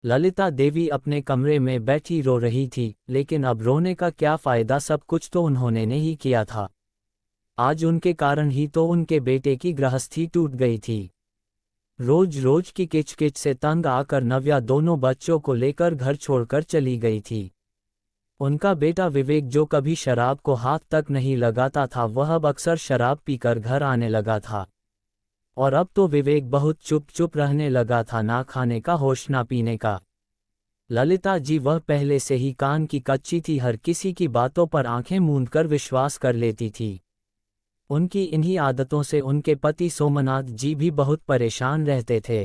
ललिता देवी अपने कमरे में बैठी रो रही थी, लेकिन अब रोने का क्या फायदा, सब कुछ तो उन्होंने ने ही किया था। आज उनके कारण ही तो उनके बेटे की गृहस्थी टूट गई थी। रोज रोज की किचकिच से तंग आकर नव्या दोनों बच्चों को लेकर घर छोड़कर चली गई थी। उनका बेटा विवेक, जो कभी शराब को हाथ तक नहीं लगाता था, वह अब अक्सर शराब पीकर घर आने लगा था। और अब तो विवेक बहुत चुप चुप रहने लगा था, ना खाने का होश ना पीने का। ललिता जी वह पहले से ही कान की कच्ची थी, हर किसी की बातों पर आंखें मूंदकर विश्वास कर लेती थी। उनकी इन्हीं आदतों से उनके पति सोमनाथ जी भी बहुत परेशान रहते थे।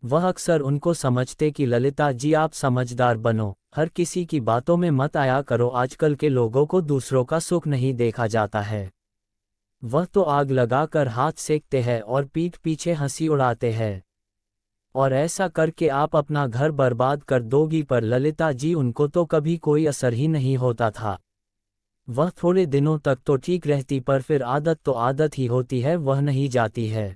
वह अक्सर उनको समझते कि ललिता जी, आप समझदार बनो, हर किसी की बातों में मत आया करो, आजकल के लोगों को दूसरों का सुख नहीं देखा जाता है। वह तो आग लगाकर हाथ सेकते हैं और पीठ पीछे हंसी उड़ाते हैं, और ऐसा करके आप अपना घर बर्बाद कर दोगी। पर ललिता जी, उनको तो कभी कोई असर ही नहीं होता था। वह थोड़े दिनों तक तो ठीक रहती, पर फिर आदत तो आदत ही होती है, वह नहीं जाती है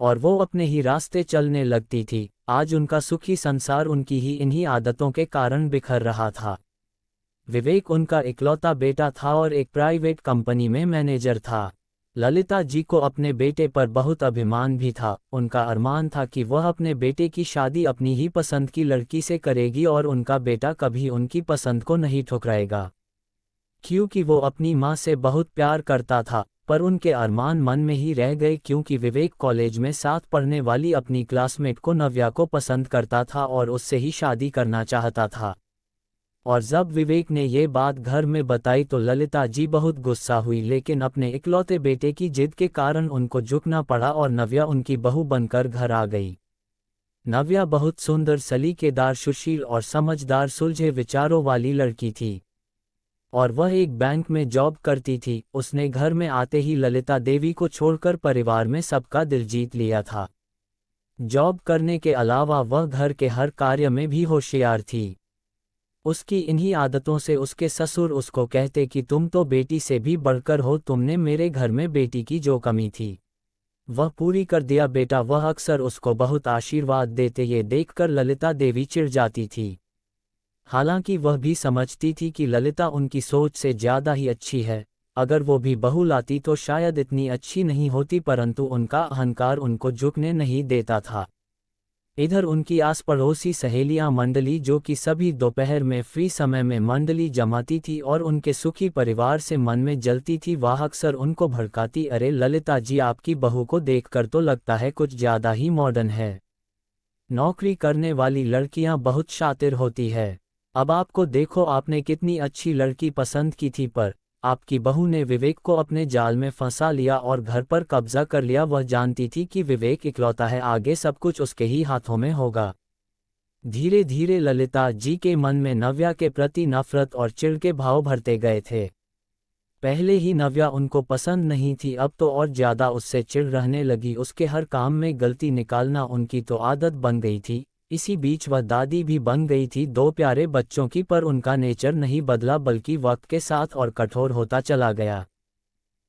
और वो अपने ही रास्ते चलने लगती थी। आज उनका सुखी संसार उनकी ही इन्हीं आदतों के कारण बिखर रहा था। विवेक उनका इकलौता बेटा था और एक प्राइवेट कंपनी में मैनेजर था। ललिता जी को अपने बेटे पर बहुत अभिमान भी था। उनका अरमान था कि वह अपने बेटे की शादी अपनी ही पसंद की लड़की से करेगी और उनका बेटा कभी उनकी पसंद को नहीं ठुकराएगा, क्योंकि वो अपनी माँ से बहुत प्यार करता था। पर उनके अरमान मन में ही रह गए, क्योंकि विवेक कॉलेज में साथ पढ़ने वाली अपनी क्लासमेट को, नव्या को पसंद करता था और उससे ही शादी करना चाहता था। और जब विवेक ने ये बात घर में बताई तो ललिता जी बहुत गुस्सा हुई, लेकिन अपने इकलौते बेटे की जिद के कारण उनको झुकना पड़ा और नव्या उनकी बहू बनकर घर आ गई। नव्या बहुत सुंदर, सलीकेदार, सुशील और समझदार, सुलझे विचारों वाली लड़की थी और वह एक बैंक में जॉब करती थी। उसने घर में आते ही ललिता देवी को छोड़कर परिवार में सबका दिल जीत लिया था। जॉब करने के अलावा वह घर के हर कार्य में भी होशियार थी। उसकी इन्हीं आदतों से उसके ससुर उसको कहते कि तुम तो बेटी से भी बढ़कर हो, तुमने मेरे घर में बेटी की जो कमी थी वह पूरी कर दिया बेटा। वह अक्सर उसको बहुत आशीर्वाद देते, ये देखकर ललिता देवी चिढ़ जाती थी। हालांकि वह भी समझती थी कि ललिता उनकी सोच से ज़्यादा ही अच्छी है। अगर वो भी बहू लाती तो शायद इतनी अच्छी नहीं होती, परंतु उनका अहंकार उनको झुकने नहीं देता था। इधर उनकी आस पड़ोसी सहेलियां मंडली, जो कि सभी दोपहर में फ्री समय में मंडली जमाती थी और उनके सुखी परिवार से मन में जलती थी, वह अक्सर उनको भड़काती, अरे ललिता जी, आपकी बहू को देखकर तो लगता है कुछ ज़्यादा ही मॉडर्न है। नौकरी करने वाली लड़कियां बहुत शातिर होती है। अब आपको देखो, आपने कितनी अच्छी लड़की पसंद की थी, पर आपकी बहू ने विवेक को अपने जाल में फंसा लिया और घर पर कब्जा कर लिया। वह जानती थी कि विवेक इकलौता है, आगे सब कुछ उसके ही हाथों में होगा। धीरे धीरे ललिता जी के मन में नव्या के प्रति नफरत और चिढ़ के भाव भरते गए थे। पहले ही नव्या उनको पसंद नहीं थी, अब तो और ज़्यादा उससे चिढ़ रहने लगी। उसके हर काम में गलती निकालना उनकी तो आदत बन गई थी। इसी बीच वह दादी भी बन गई थी दो प्यारे बच्चों की, पर उनका नेचर नहीं बदला, बल्कि वक्त के साथ और कठोर होता चला गया।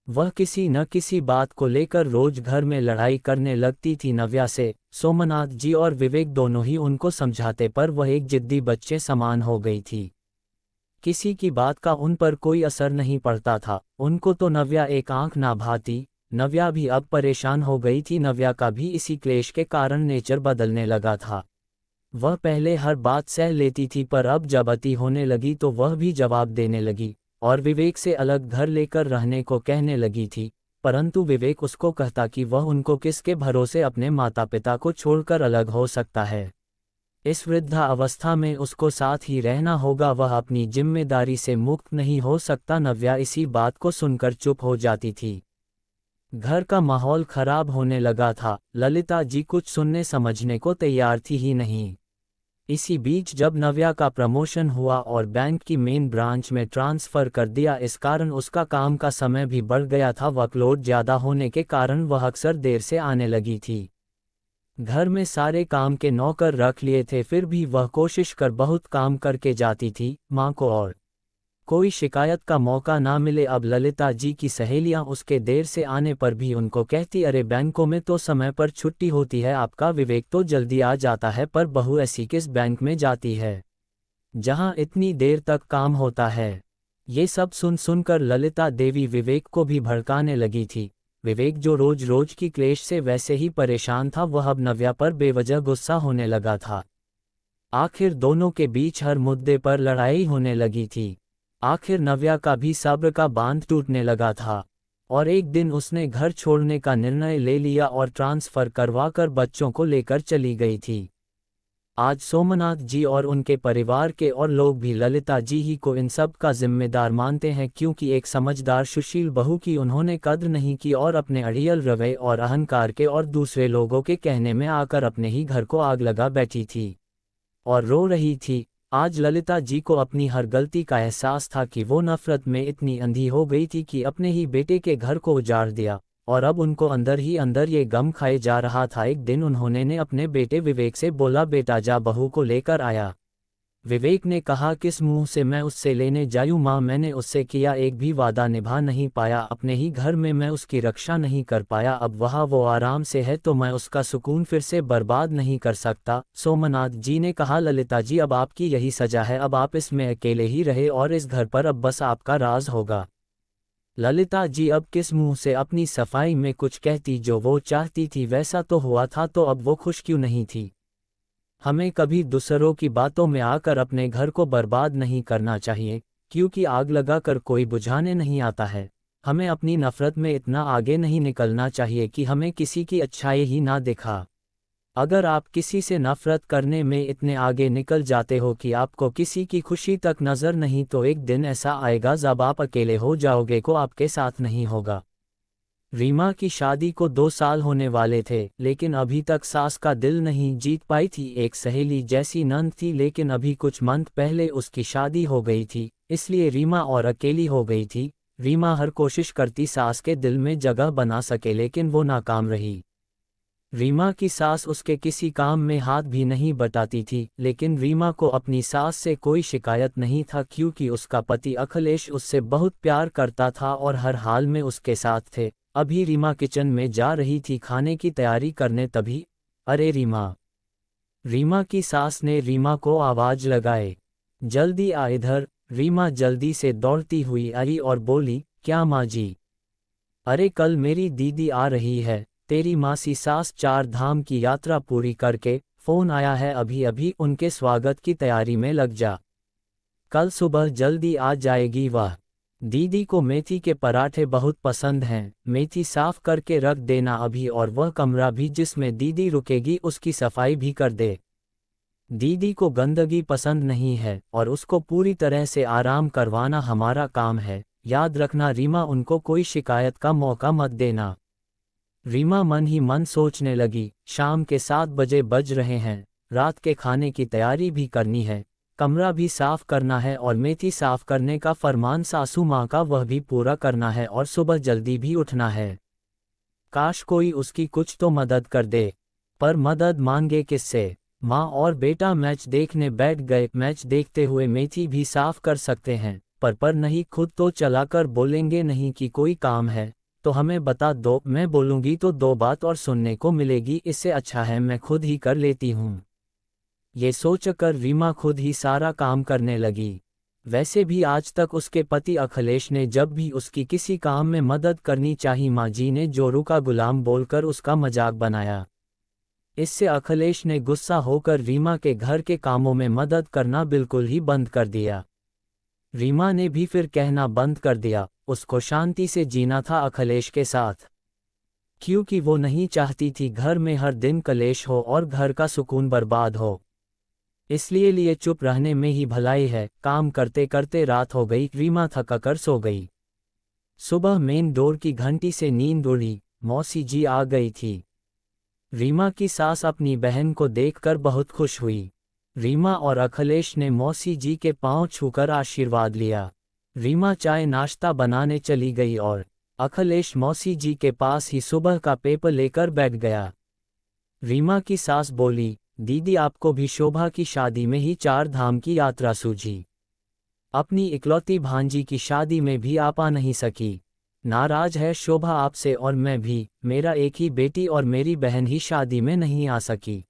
वह किसी न किसी बात को लेकर रोज घर में लड़ाई करने लगती थी नव्या से। सोमनाथ जी और विवेक दोनों ही उनको समझाते, पर वह एक जिद्दी बच्चे समान हो गई थी। किसी की बात का उन पर कोई असर नहीं पड़ता था। उनको तो नव्या एक आंख ना भाती। नव्या भी अब परेशान हो गई थी। नव्या का भी इसी क्लेश के कारण नेचर बदलने लगा था। वह पहले हर बात सह लेती थी, पर अब जब अति होने लगी तो वह भी जवाब देने लगी और विवेक से अलग घर लेकर रहने को कहने लगी थी। परंतु विवेक उसको कहता कि वह उनको किसके भरोसे अपने माता पिता को छोड़कर अलग हो सकता है। इस वृद्धा अवस्था में उसको साथ ही रहना होगा, वह अपनी जिम्मेदारी से मुक्त नहीं हो सकता। नव्या इसी बात को सुनकर चुप हो जाती थी। घर का माहौल खराब होने लगा था। ललिता जी कुछ सुनने समझने को तैयार थी ही नहीं। इसी बीच जब नव्या का प्रमोशन हुआ और बैंक की मेन ब्रांच में ट्रांसफ़र कर दिया, इस कारण उसका काम का समय भी बढ़ गया था। वर्कलोड ज़्यादा होने के कारण वह अक्सर देर से आने लगी थी। घर में सारे काम के नौकर रख लिए थे, फिर भी वह कोशिश कर बहुत काम करके जाती थी। माँ को और कोई शिकायत का मौका ना मिले। अब ललिता जी की सहेलियां उसके देर से आने पर भी उनको कहती, अरे बैंकों में तो समय पर छुट्टी होती है, आपका विवेक तो जल्दी आ जाता है, पर बहू ऐसी किस बैंक में जाती है जहां इतनी देर तक काम होता है। ये सब सुन सुनकर ललिता देवी विवेक को भी भड़काने लगी थी। विवेक जो रोज रोज की क्लेश से वैसे ही परेशान था, वह अब नव्या पर बेवजह गुस्सा होने लगा था। आखिर दोनों के बीच हर मुद्दे पर लड़ाई होने लगी थी। आखिर नव्या का भी सब्र का बांध टूटने लगा था और एक दिन उसने घर छोड़ने का निर्णय ले लिया और ट्रांसफर करवाकर बच्चों को लेकर चली गई थी। आज सोमनाथ जी और उनके परिवार के और लोग भी ललिता जी ही को इन सब का जिम्मेदार मानते हैं, क्योंकि एक समझदार सुशील बहू की उन्होंने कद्र नहीं की और अपने अड़ियल रवैये और अहंकार के और दूसरे लोगों के कहने में आकर अपने ही घर को आग लगा बैठी थी और रो रही थी। आज ललिता जी को अपनी हर गलती का एहसास था कि वो नफरत में इतनी अंधी हो गई थी कि अपने ही बेटे के घर को उजाड़ दिया, और अब उनको अंदर ही अंदर ये गम खाए जा रहा था। एक दिन उन्होंने अपने बेटे विवेक से बोला, बेटा जा बहू को लेकर आया। विवेक ने कहा, किस मुंह से मैं उससे लेने जायूं माँ, मैंने उससे किया एक भी वादा निभा नहीं पाया, अपने ही घर में मैं उसकी रक्षा नहीं कर पाया, अब वहाँ वो आराम से है तो मैं उसका सुकून फिर से बर्बाद नहीं कर सकता। सोमनाथ जी ने कहा, ललिता जी अब आपकी यही सजा है, अब आप इसमें अकेले ही रहे और इस घर पर अब बस आपका राज होगा। ललिता जी अब किस मुंह से अपनी सफाई में कुछ कहती, जो वो चाहती थी वैसा तो हुआ था, तो अब वो खुश क्यों नहीं थी। हमें कभी दूसरों की बातों में आकर अपने घर को बर्बाद नहीं करना चाहिए, क्योंकि आग लगाकर कोई बुझाने नहीं आता है। हमें अपनी नफरत में इतना आगे नहीं निकलना चाहिए कि हमें किसी की अच्छाई ही ना दिखा। अगर आप किसी से नफरत करने में इतने आगे निकल जाते हो कि आपको किसी की खुशी तक नजर नहीं, तो एक दिन ऐसा आएगा जब आप अकेले हो जाओगे, को आपके साथ नहीं होगा। रीमा की शादी को 2 साल होने वाले थे, लेकिन अभी तक सास का दिल नहीं जीत पाई थी। एक सहेली जैसी नंद थी, लेकिन अभी कुछ मंथ पहले उसकी शादी हो गई थी, इसलिए रीमा और अकेली हो गई थी। रीमा हर कोशिश करती सास के दिल में जगह बना सके, लेकिन वो नाकाम रही। रीमा की सास उसके किसी काम में हाथ भी नहीं बटाती थी, लेकिन रीमा को अपनी सास से कोई शिकायत नहीं था, क्योंकि उसका पति अखिलेश उससे बहुत प्यार करता था और हर हाल में उसके साथ थे। अभी रीमा किचन में जा रही थी खाने की तैयारी करने, तभी अरे रीमा, रीमा की सास ने रीमा को आवाज लगाए, जल्दी आ इधर। रीमा जल्दी से दौड़ती हुई आई और बोली, क्या माँ जी? अरे कल मेरी दीदी आ रही है, तेरी मासी सास 4 धाम की यात्रा पूरी करके फोन आया है, अभी अभी उनके स्वागत की तैयारी में लग जा, कल सुबह जल्दी आ जाएगी वह। दीदी को मेथी के पराठे बहुत पसंद हैं, मेथी साफ करके रख देना अभी, और वह कमरा भी जिसमें दीदी रुकेगी उसकी सफाई भी कर दे। दीदी को गंदगी पसंद नहीं है और उसको पूरी तरह से आराम करवाना हमारा काम है, याद रखना रीमा, उनको कोई शिकायत का मौका मत देना। रीमा मन ही मन सोचने लगी, शाम के 7 बजे बज रहे हैं, रात के खाने की तैयारी भी करनी है, कमरा भी साफ करना है और मेथी साफ करने का फरमान सासू माँ का वह भी पूरा करना है, और सुबह जल्दी भी उठना है। काश कोई उसकी कुछ तो मदद कर दे, पर मदद मांगे किससे? माँ और बेटा मैच देखने बैठ गए। मैच देखते हुए मेथी भी साफ कर सकते हैं, पर नहीं, खुद तो चलाकर बोलेंगे नहीं कि कोई काम है तो हमें बता दो, मैं बोलूँगी तो 2 बात और सुनने को मिलेगी, इससे अच्छा है मैं खुद ही कर लेती हूँ। ये सोचकर रीमा खुद ही सारा काम करने लगी। वैसे भी आज तक उसके पति अखिलेश ने जब भी उसकी किसी काम में मदद करनी चाही, माँ जी ने जोरू का गुलाम बोलकर उसका मजाक बनाया। इससे अखिलेश ने गुस्सा होकर रीमा के घर के कामों में मदद करना बिल्कुल ही बंद कर दिया। रीमा ने भी फिर कहना बंद कर दिया, उसको शांति से जीना था अखिलेश के साथ, क्योंकि वो नहीं चाहती थी घर में हर दिन कलेश हो और घर का सुकून बर्बाद हो। इसलिए लिए चुप रहने में ही भलाई है। काम करते करते रात हो गई, रीमा थककर सो गई। सुबह मेन डोर की घंटी से नींद उड़ी, मौसी जी आ गई थी। रीमा की सास अपनी बहन को देखकर बहुत खुश हुई। रीमा और अखिलेश ने मौसी जी के पांव छूकर आशीर्वाद लिया। रीमा चाय नाश्ता बनाने चली गई और अखिलेश मौसी जी के पास ही सुबह का पेपर लेकर बैठ गया। रीमा की सास बोली, दीदी आपको भी शोभा की शादी में ही 4 धाम की यात्रा सूझी? अपनी इकलौती भांजी की शादी में भी आप आ नहीं सकी। नाराज है शोभा आपसे और मैं भी, मेरा एक ही बेटी और मेरी बहन ही शादी में नहीं आ सकी।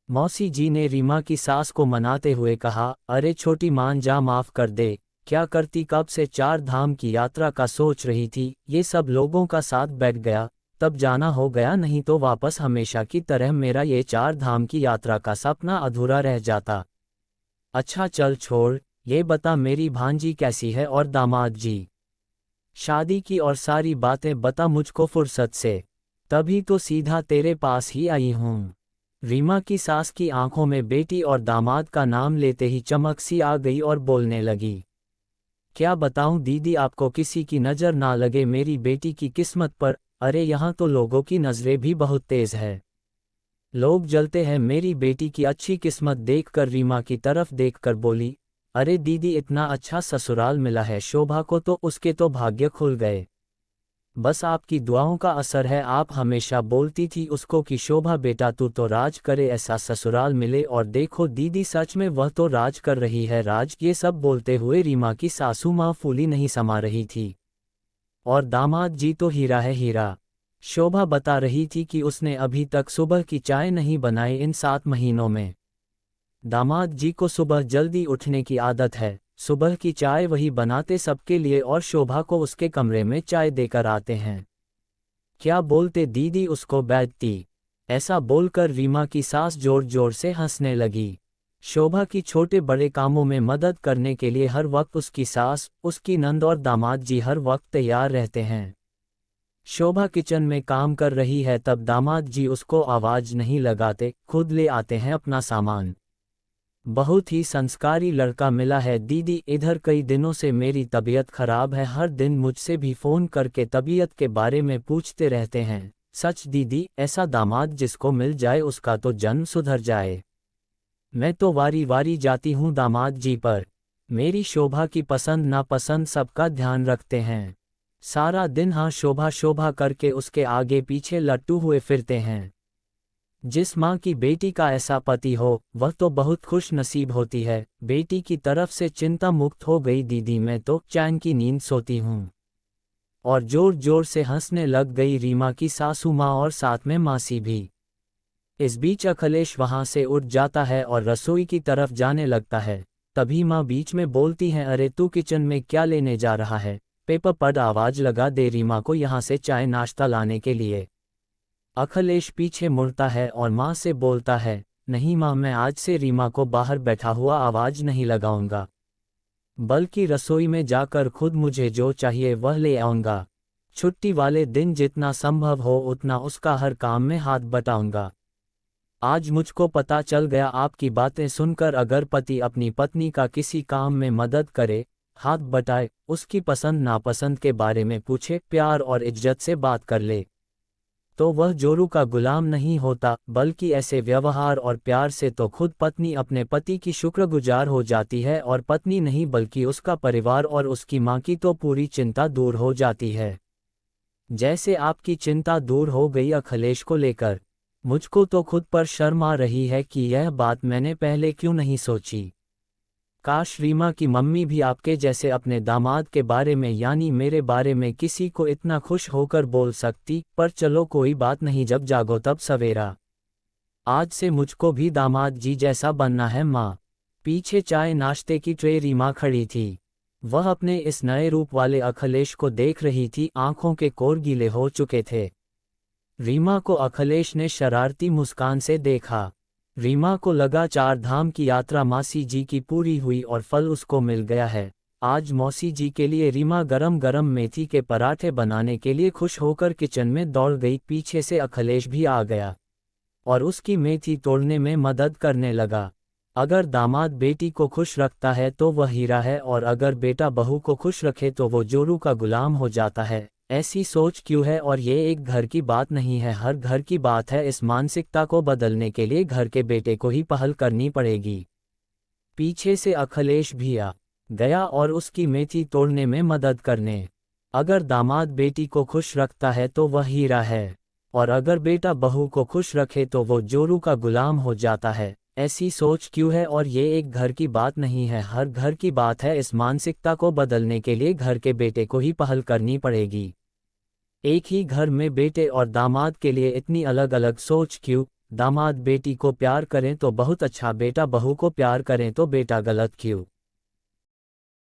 मौसी जी ने रीमा की सास को मनाते हुए कहा, अरे छोटी मान जा, माफ कर दे, क्या करती, कब से 4 धाम की यात्रा का सोच रही थी, ये सब लोगों का साथ बैठ गया, तब जाना हो गया, नहीं तो वापस हमेशा की तरह मेरा ये 4 धाम की यात्रा का सपना अधूरा रह जाता। अच्छा चल छोड़, ये बता मेरी भांजी कैसी है और दामाद जी, शादी की और सारी बातें बता मुझको फुर्सत से, तभी तो सीधा तेरे पास ही आई हूँ। रीमा की सास की आंखों में बेटी और दामाद का नाम लेते ही चमक सी आ गई और बोलने लगी, क्या बताऊं दीदी, आपको किसी की नज़र ना लगे मेरी बेटी की किस्मत पर, अरे यहाँ तो लोगों की नज़रें भी बहुत तेज है, लोग जलते हैं मेरी बेटी की अच्छी किस्मत देखकर। रीमा की तरफ देखकर बोली, अरे दीदी, इतना अच्छा ससुराल मिला है शोभा को तो उसके तो भाग्य खुल गए, बस आपकी दुआओं का असर है। आप हमेशा बोलती थी उसको कि शोभा बेटा तू तो राज करे, ऐसा ससुराल मिले, और देखो दीदी सच में वह तो राज कर रही है, राज। ये सब बोलते हुए रीमा की सासू माँ फूली नहीं समा रही थी। और दामाद जी तो हीरा है हीरा। शोभा बता रही थी कि उसने अभी तक सुबह की चाय नहीं बनाई इन 7 महीनों में। दामाद जी को सुबह जल्दी उठने की आदत है, सुबह की चाय वही बनाते सबके लिए और शोभा को उसके कमरे में चाय देकर आते हैं। क्या बोलते दीदी, उसको बैठती। ऐसा बोलकर रीमा की सास जोर जोर से हंसने लगी। शोभा की छोटे बड़े कामों में मदद करने के लिए हर वक्त उसकी सास, उसकी नंद और दामाद जी हर वक्त तैयार रहते हैं। शोभा किचन में काम कर रही है तब दामाद जी उसको आवाज नहीं लगाते, खुद ले आते हैं अपना सामान। बहुत ही संस्कारी लड़का मिला है दीदी, इधर कई दिनों से मेरी तबीयत खराब है, हर दिन मुझसे भी फ़ोन करके तबीयत के बारे में पूछते रहते हैं। सच दीदी, ऐसा दामाद जिसको मिल जाए उसका तो जन्म सुधर जाए। मैं तो वारी वारी जाती हूँ दामाद जी पर, मेरी शोभा की पसंद नापसंद सबका ध्यान रखते हैं। सारा दिन हाँ शोभा शोभा करके उसके आगे पीछे लट्टू हुए फिरते हैं। जिस माँ की बेटी का ऐसा पति हो वह तो बहुत खुश नसीब होती है। बेटी की तरफ से चिंता मुक्त हो गई दीदी, मैं तो चैन की नींद सोती हूँ। और जोर जोर से हंसने लग गई रीमा की सासू माँ और साथ में मासी भी। इस बीच अखिलेश वहां से उठ जाता है और रसोई की तरफ जाने लगता है। तभी माँ बीच में बोलती हैं, अरे तू किचन में क्या लेने जा रहा है, पेपर पढ़, आवाज लगा दे रीमा को यहाँ से चाय नाश्ता लाने के लिए। अखिलेश पीछे मुड़ता है और माँ से बोलता है, नहीं माँ, मैं आज से रीमा को बाहर बैठा हुआ आवाज नहीं लगाऊंगा, बल्कि रसोई में जाकर खुद मुझे जो चाहिए वह ले आऊंगा। छुट्टी वाले दिन जितना संभव हो उतना उसका हर काम में हाथ बटाऊंगा। आज मुझको पता चल गया आपकी बातें सुनकर, अगर पति अपनी पत्नी का किसी काम में मदद करे, हाथ बटाए, उसकी पसंद नापसंद के बारे में पूछे, प्यार और इज्जत से बात कर ले, तो वह जोरू का गुलाम नहीं होता, बल्कि ऐसे व्यवहार और प्यार से तो खुद पत्नी अपने पति की शुक्रगुजार हो जाती है, और पत्नी नहीं बल्कि उसका परिवार और उसकी माँ की तो पूरी चिंता दूर हो जाती है। जैसे आपकी चिंता दूर हो गई अखिलेश को लेकर। मुझको तो खुद पर शर्म आ रही है कि यह बात मैंने पहले क्यों नहीं सोची। काश रीमा की मम्मी भी आपके जैसे अपने दामाद के बारे में यानी मेरे बारे में किसी को इतना खुश होकर बोल सकती, पर चलो कोई बात नहीं, जब जागो तब सवेरा। आज से मुझको भी दामाद जी जैसा बनना है माँ। पीछे चाय नाश्ते की ट्रे रीमा खड़ी थी। वह अपने इस नए रूप वाले अखिलेश को देख रही थी, आंखों के कोर गीले हो चुके थे। रीमा को अखिलेश ने शरारती मुस्कान से देखा। रीमा को लगा 4 धाम की यात्रा मासी जी की पूरी हुई और फल उसको मिल गया है। आज मौसी जी के लिए रीमा गरम गरम मेथी के पराठे बनाने के लिए खुश होकर किचन में दौड़ गई। पीछे से अखिलेश भी आ गया और उसकी मेथी तोड़ने में मदद करने लगा। अगर दामाद बेटी को खुश रखता है तो वह हीरा है, और अगर बेटा बहू को खुश रखे तो वो जोरू का गुलाम हो जाता है। ऐसी सोच क्यों है? और ये एक घर की बात नहीं है, हर घर की बात है। इस मानसिकता को बदलने के लिए घर के बेटे को ही पहल करनी पड़ेगी। पीछे से अखिलेश भी आ गया और उसकी मेथी तोड़ने में मदद करने। अगर दामाद बेटी को खुश रखता है तो वह हीरा है, और अगर बेटा बहू को खुश रखे तो वो जोरू का गुलाम हो जाता है। ऐसी सोच क्यों है? और ये एक घर की बात नहीं है, हर घर की बात है। इस मानसिकता को बदलने के लिए घर के बेटे को ही पहल करनी पड़ेगी। एक ही घर में बेटे और दामाद के लिए इतनी अलग अलग सोच क्यों? दामाद बेटी को प्यार करें तो बहुत अच्छा, बेटा बहू को प्यार करें तो बेटा गलत क्यों?